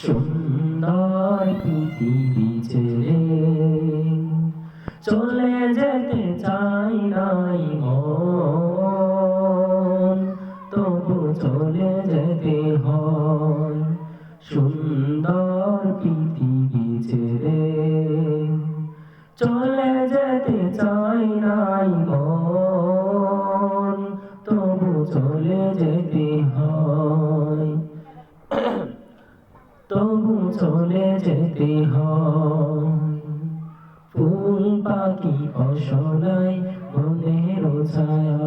সুন্দর পৃথিবী ছেড়ে চলে যেতে চাই নাই মন, তবু চলে যেতে হয়। সুন্দর পৃথিবী ছেড়ে চলে যেতে চাই নাই মন, তবু চলে যেতে হয়। তবু চলে যেতে হয়। ফুল পাখি ফসলায় মনের ছায়া,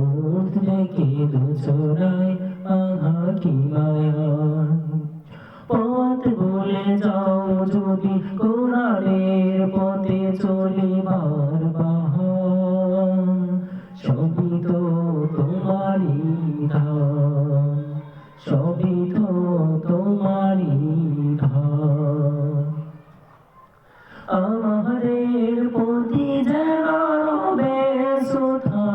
উঠ থেকে দুচরায় আহা কি মায়া। পথ ভুলে যাও যদি কোরআনের পথে চলিবার বাহার, সবই তো তোমারই দান, সবই তো তোমারই দান। আমাদের প্রতি যেন রবে শ্রদ্ধা,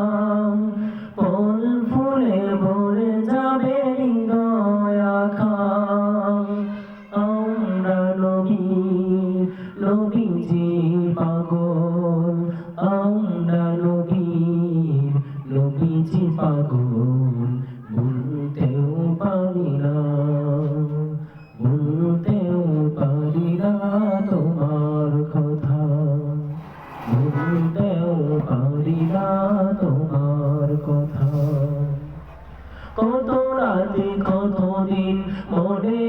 ফল ফুলে ভরে যাবে হৃদয় আখা। আমরা নবীজির পাগল, আমরা নবীজির পাগল, ভুলতেও পারি না, ভুলতেও পারি না তোমার কথা, ভুলতেও পারি না তোমার কথা। কত রাতে কত দিন মনে